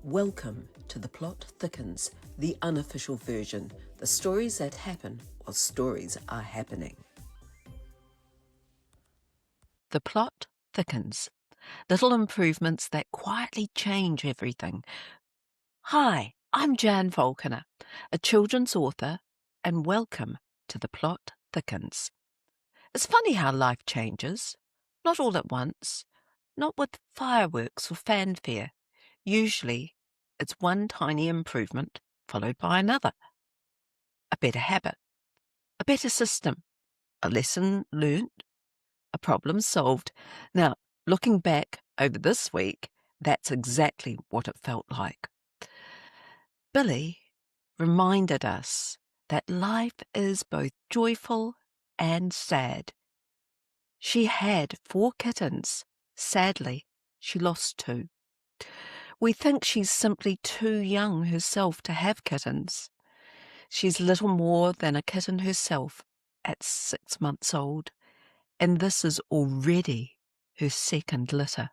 Welcome to the Plot Thickens, the unofficial version, the stories that happen while stories are happening. The plot thickens. Little improvements that quietly change everything. Hi, I'm Jan Falconer, a children's author, and welcome to the Plot Thickens. It's funny how life changes, not all at once, not with fireworks or fanfare. Usually, it's one tiny improvement followed by another. A better habit, a better system, a lesson learned, a problem solved. Now, looking back over this week, that's exactly what it felt like. Billie reminded us that life is both joyful and sad. She had 4 kittens. Sadly, she lost 2. We think she's simply too young herself to have kittens. She's little more than a kitten herself at 6 months old, and this is already her second litter.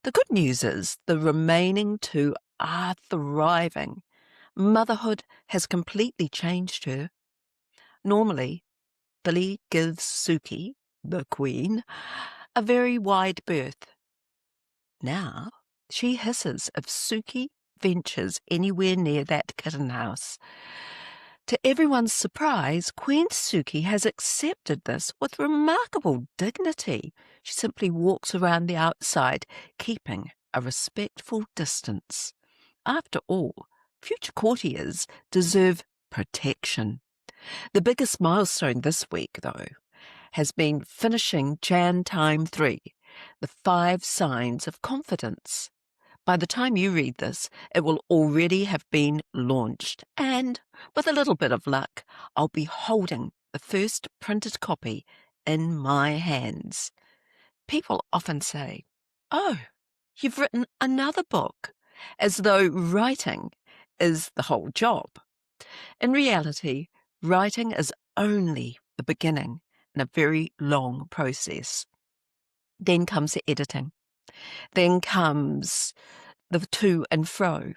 The good news is the remaining 2 are thriving. Motherhood has completely changed her. Normally, Billie gives Sukie, the Queen, a very wide berth. Now, she hisses if Sukie ventures anywhere near that kitten house. To everyone's surprise, Queen Sukie has accepted this with remarkable dignity. She simply walks around the outside, keeping a respectful distance. After all, future courtiers deserve protection. The biggest milestone this week, though, has been finishing Jan Time 3, the 5 signs of confidence. By the time you read this, it will already have been launched, and with a little bit of luck, I'll be holding the first printed copy in my hands. People often say, "Oh, you've written another book," as though writing is the whole job. In reality, writing is only the beginning in a very long process. Then comes the editing. Then comes the to and fro.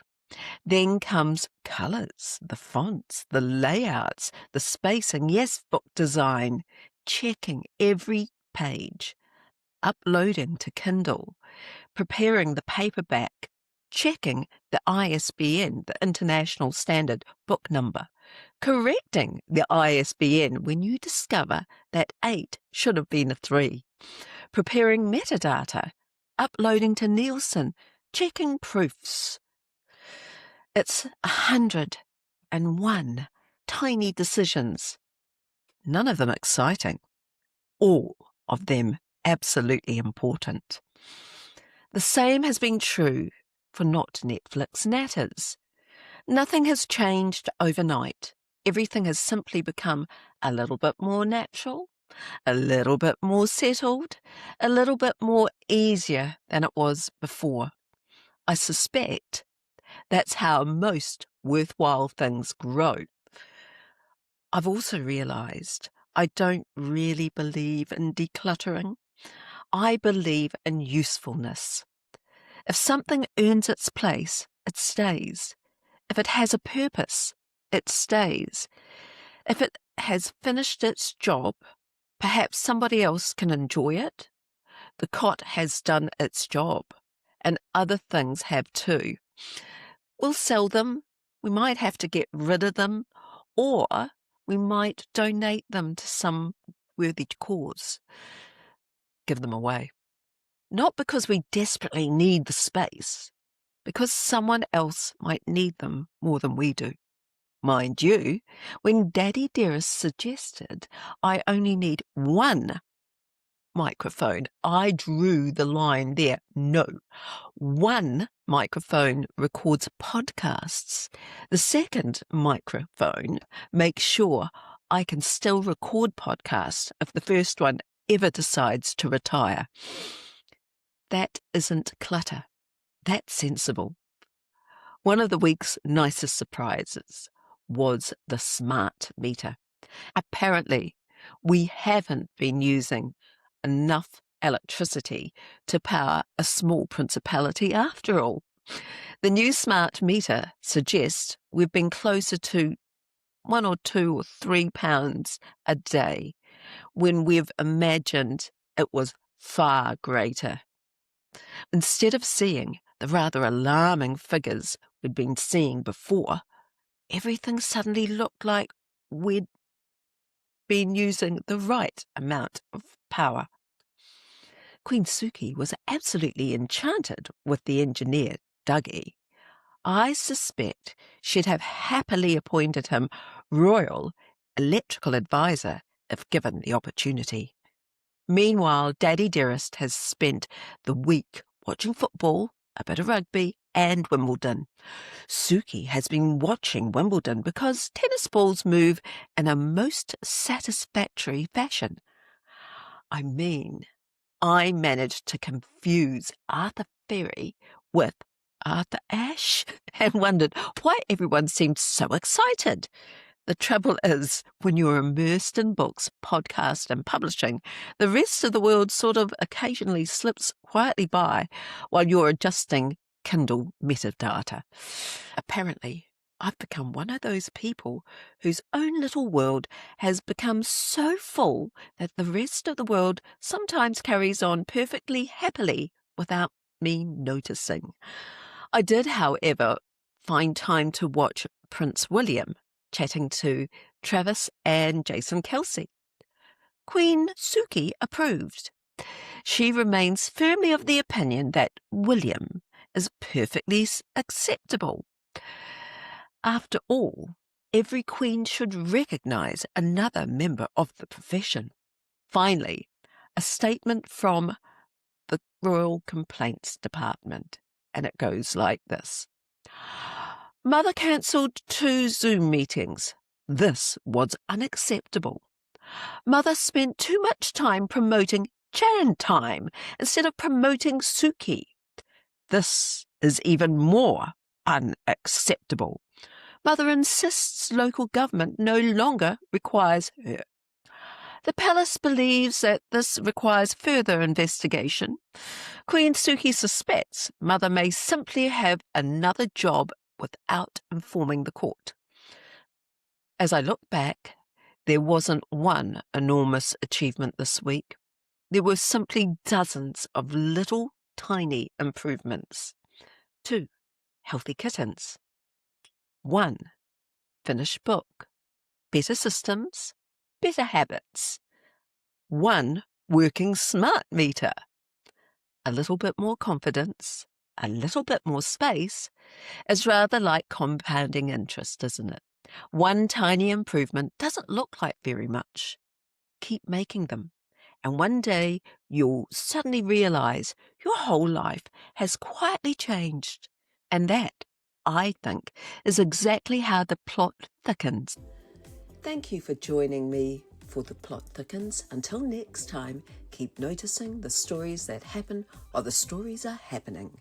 Then comes colours, the fonts, the layouts, the spacing, yes, book design, checking every page, uploading to Kindle, preparing the paperback, checking the ISBN, the International Standard Book Number, correcting the ISBN when you discover that 8 should have been a 3, preparing metadata, uploading to Nielsen, checking proofs. It's 101 tiny decisions, none of them exciting, all of them absolutely important. The same has been true for Not Netflix Natters. Nothing has changed overnight. Everything has simply become a little bit more natural, a little bit more settled, a little bit more easier than it was before. I suspect that's how most worthwhile things grow. I've also realised I don't really believe in decluttering. I believe in usefulness. If something earns its place, it stays. If it has a purpose, it stays. If it has finished its job, perhaps somebody else can enjoy it. The cot has done its job, and other things have too. We'll sell them, we might have to get rid of them, or we might donate them to some worthy cause. Give them away. Not because we desperately need the space, because someone else might need them more than we do. Mind you, when Daddy Dearest suggested I only need 1 microphone, I drew the line there. No, 1 microphone records podcasts. The second microphone makes sure I can still record podcasts if the first one ever decides to retire. That isn't clutter. That's sensible. One of the week's nicest surprises was the smart meter. Apparently, we haven't been using enough electricity to power a small principality after all. The new smart meter suggests we've been closer to 1 or 2 or 3 pounds a day when we've imagined it was far greater. Instead of seeing the rather alarming figures we'd been seeing before, everything suddenly looked like we'd been using the right amount of power. Queen Sukie was absolutely enchanted with the engineer, Dougie. I suspect she'd have happily appointed him Royal Electrical Advisor if given the opportunity. Meanwhile, Daddy Dearest has spent the week watching football, a bit of rugby, and Wimbledon. Sukie has been watching Wimbledon because tennis balls move in a most satisfactory fashion. I mean, I managed to confuse Arthur Ferry with Arthur Ashe and wondered why everyone seemed so excited. The trouble is, when you're immersed in books, podcasts, and publishing, the rest of the world sort of occasionally slips quietly by while you're adjusting Kindle metadata. Apparently, I've become one of those people whose own little world has become so full that the rest of the world sometimes carries on perfectly happily without me noticing. I did, however, find time to watch Prince William chatting to Travis and Jason Kelsey. Queen Sukie approved. She remains firmly of the opinion that William is perfectly acceptable. After all, every queen should recognise another member of the profession. Finally, a statement from the Royal Complaints Department, and it goes like this. Mother cancelled 2 Zoom meetings. This was unacceptable. Mother spent too much time promoting Jan time instead of promoting Sukie. This is even more unacceptable. Mother insists local government no longer requires her. The palace believes that this requires further investigation. Queen Sukie suspects Mother may simply have another job without informing the court. As I look back, there wasn't one enormous achievement this week. There were simply dozens of little tiny improvements. 2 healthy kittens. 1 finished book. Better systems, better habits. 1 working smart meter. A little bit more confidence, a little bit more space is rather like compounding interest, isn't it? 1 tiny improvement doesn't look like very much. Keep making them. And one day you'll suddenly realise your whole life has quietly changed. And that, I think, is exactly how the plot thickens. Thank you for joining me for The Plot Thickens. Until next time, keep noticing the stories that happen while the stories are happening.